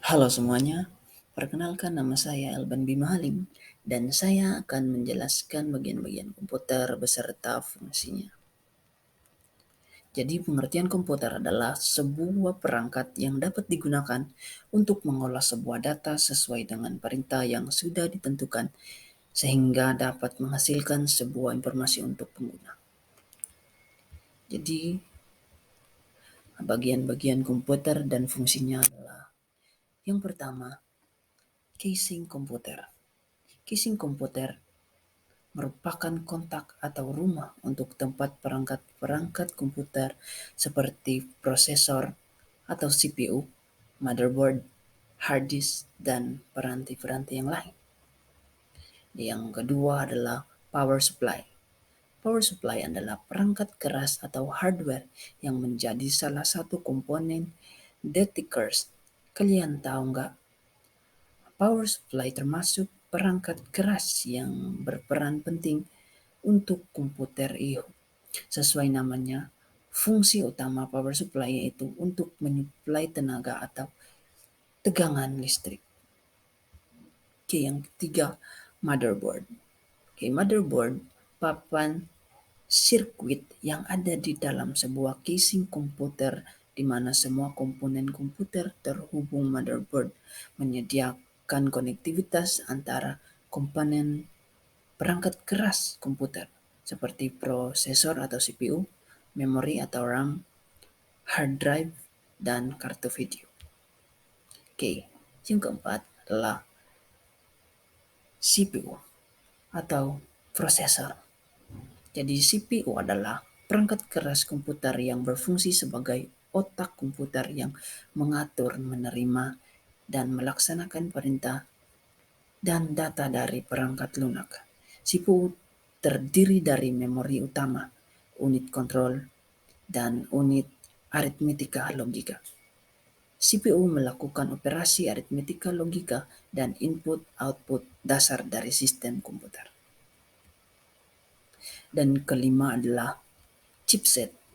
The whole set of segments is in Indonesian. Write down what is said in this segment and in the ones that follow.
Halo semuanya, perkenalkan nama saya Elban Bima Halim dan saya akan menjelaskan bagian-bagian komputer beserta fungsinya. Jadi pengertian komputer adalah sebuah perangkat yang dapat digunakan untuk mengolah sebuah data sesuai dengan perintah yang sudah ditentukan sehingga dapat menghasilkan sebuah informasi untuk pengguna. Jadi bagian-bagian komputer dan fungsinya adalah yang pertama, casing komputer. Casing komputer merupakan kontak atau rumah untuk tempat perangkat-perangkat komputer seperti prosesor atau CPU, motherboard, hard disk, dan peranti-peranti yang lain. Yang kedua adalah power supply. Power supply adalah perangkat keras atau hardware yang menjadi salah satu komponen detikers. Kalian tahu nggak? Power supply termasuk perangkat keras yang berperan penting untuk komputer IO. Sesuai namanya, fungsi utama power supply yaitu untuk menyuplai tenaga atau tegangan listrik. Oke, yang ketiga, motherboard. Oke, motherboard papan sirkuit yang ada di dalam sebuah casing komputer di mana semua komponen komputer terhubung motherboard menyediakan konektivitas antara komponen perangkat keras komputer seperti prosesor atau CPU, memori atau RAM, hard drive, dan kartu video. Oke, yang keempat adalah CPU atau prosesor. Jadi CPU adalah perangkat keras komputer yang berfungsi sebagai otak komputer yang mengatur, menerima, dan melaksanakan perintah dan data dari perangkat lunak. CPU terdiri dari memori utama, unit kontrol, dan unit aritmetika logika. CPU melakukan operasi aritmetika logika dan input-output dasar dari sistem komputer. Dan kelima adalah chipset.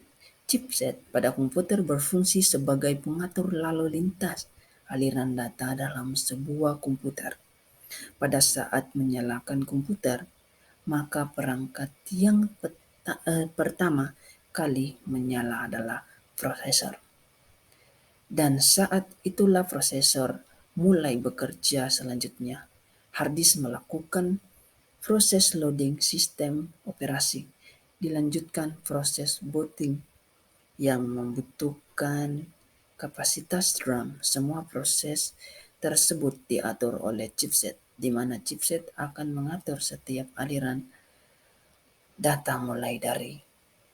Chipset pada komputer berfungsi sebagai pengatur lalu lintas aliran data dalam sebuah komputer. Pada saat menyalakan komputer, maka perangkat yang pertama kali menyala adalah prosesor. Dan saat itulah prosesor mulai bekerja selanjutnya. Hard disk melakukan proses loading sistem operasi. Dilanjutkan proses booting yang membutuhkan kapasitas RAM. Semua proses tersebut diatur oleh chipset, di mana chipset akan mengatur setiap aliran data mulai dari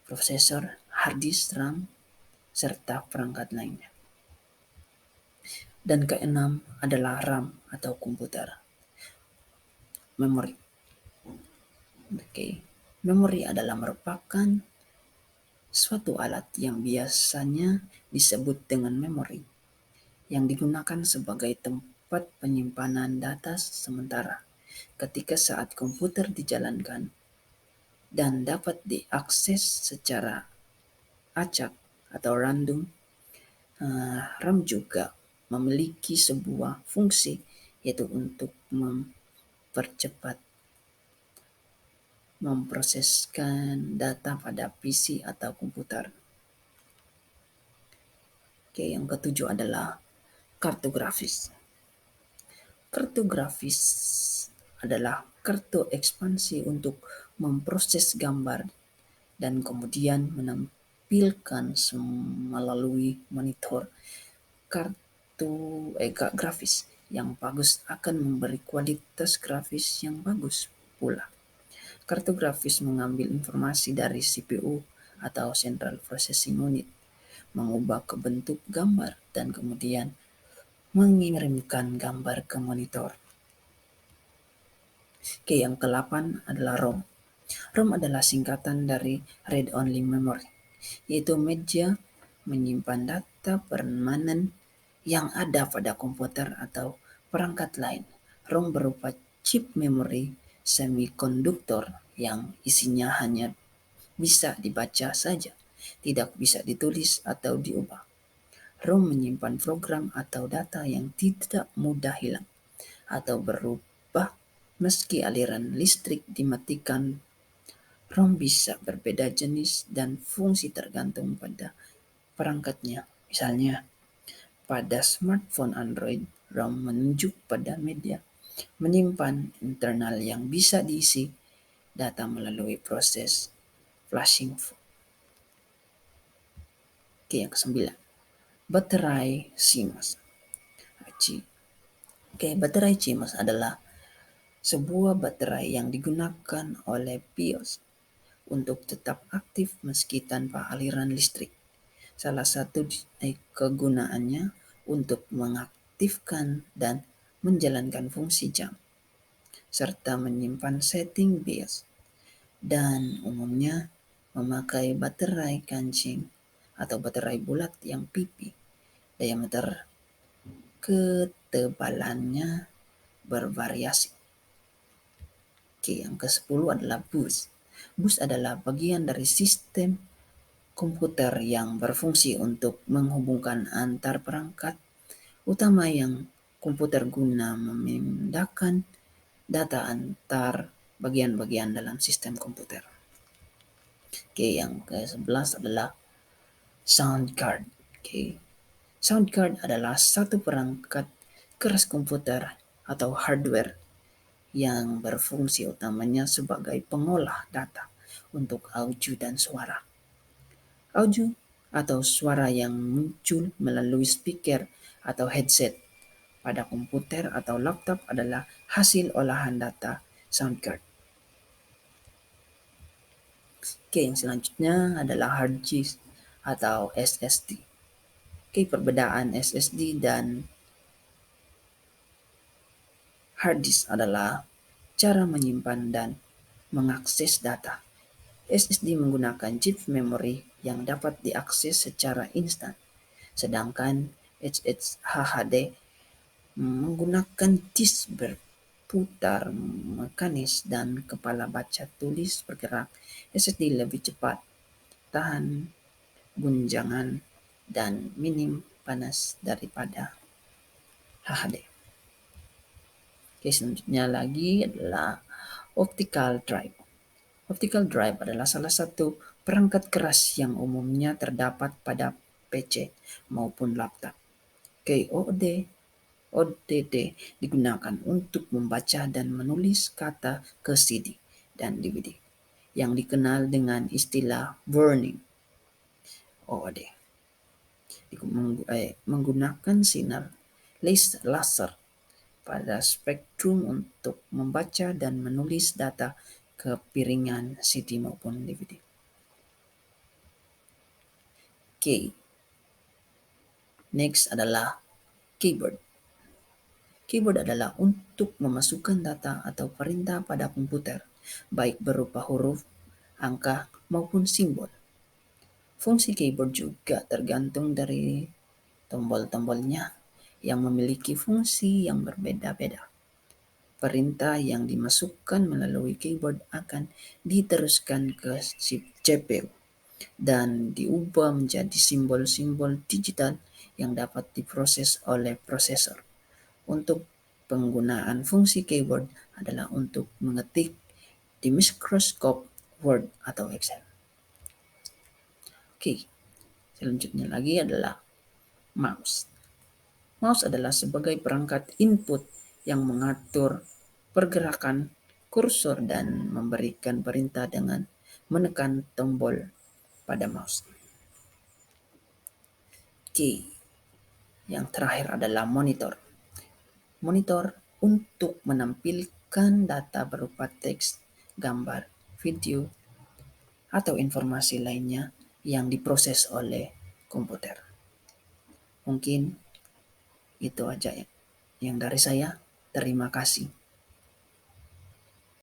prosesor, hard disk, RAM, serta perangkat lainnya. Dan keenam adalah RAM atau komputer. Memori. Oke. Memori adalah merupakan suatu alat yang biasanya disebut dengan memori yang digunakan sebagai tempat penyimpanan data sementara ketika saat komputer dijalankan dan dapat diakses secara acak atau random. RAM juga memiliki sebuah fungsi yaitu untuk mempercepat memproseskan data pada PC atau komputer. Oke, yang ketujuh adalah kartu grafis. Kartu grafis adalah kartu ekspansi untuk memproses gambar dan kemudian menampilkan melalui monitor. Kartu grafis yang bagus akan memberi kualitas grafis yang bagus pula. Kartu grafis mengambil informasi dari CPU atau Central Processing Unit, mengubah ke bentuk gambar dan kemudian mengirimkan gambar ke monitor. Oke, yang ke-8 adalah ROM. ROM adalah singkatan dari Read Only Memory, yaitu media menyimpan data permanen yang ada pada komputer atau perangkat lain. ROM berupa chip memori semikonduktor yang isinya hanya bisa dibaca saja, tidak bisa ditulis atau diubah. ROM menyimpan program atau data yang tidak mudah hilang atau berubah meski aliran listrik dimatikan. ROM bisa berbeda jenis dan fungsi tergantung pada perangkatnya. Misalnya, pada smartphone Android, ROM menunjuk pada media, menyimpan internal yang bisa diisi data melalui proses flashing. Oke, yang kesembilan, baterai CMOS. Oke, baterai CMOS adalah sebuah baterai yang digunakan oleh BIOS untuk tetap aktif meski tanpa aliran listrik. Salah satu kegunaannya untuk mengaktifkan dan menjalankan fungsi jam, serta menyimpan setting BIOS, dan umumnya memakai baterai kancing atau baterai bulat yang pipi. Diameter ketebalannya bervariasi. Oke, yang ke-10 adalah bus. Bus adalah bagian dari sistem komputer yang berfungsi untuk menghubungkan antar perangkat utama yang komputer guna memindahkan data antar bagian-bagian dalam sistem komputer. Oke, yang ke-11 adalah sound card. Oke. Sound card adalah satu perangkat keras komputer atau hardware yang berfungsi utamanya sebagai pengolah data untuk audio dan suara. Audio atau suara yang muncul melalui speaker atau headset pada komputer atau laptop adalah hasil olahan data sound card. Oke, yang selanjutnya adalah hard disk atau SSD. Oke, perbedaan SSD dan hard disk adalah cara menyimpan dan mengakses data. SSD menggunakan chip memori yang dapat diakses secara instan, sedangkan HDD menggunakan disk berputar mekanis dan kepala baca tulis bergerak. SSD lebih cepat, tahan guncangan, dan minim panas daripada HDD. Oke, selanjutnya lagi adalah optical drive. Optical drive adalah salah satu perangkat keras yang umumnya terdapat pada PC maupun laptop. ODD digunakan untuk membaca dan menulis kata ke CD dan DVD yang dikenal dengan istilah burning OOD. Menggunakan sinar laser pada spektrum untuk membaca dan menulis data ke piringan CD maupun DVD. Oke. Next adalah keyboard. Keyboard adalah untuk memasukkan data atau perintah pada komputer, baik berupa huruf, angka, maupun simbol. Fungsi keyboard juga tergantung dari tombol-tombolnya yang memiliki fungsi yang berbeda-beda. Perintah yang dimasukkan melalui keyboard akan diteruskan ke CPU dan diubah menjadi simbol-simbol digital yang dapat diproses oleh prosesor. Untuk penggunaan fungsi keyboard adalah untuk mengetik di Microsoft Word atau Excel. Oke, selanjutnya lagi adalah mouse. Mouse adalah sebagai perangkat input yang mengatur pergerakan kursor dan memberikan perintah dengan menekan tombol pada mouse. Oke, yang terakhir adalah monitor. Monitor untuk menampilkan data berupa teks, gambar, video, atau informasi lainnya yang diproses oleh komputer. Mungkin itu aja yang dari saya. Terima kasih.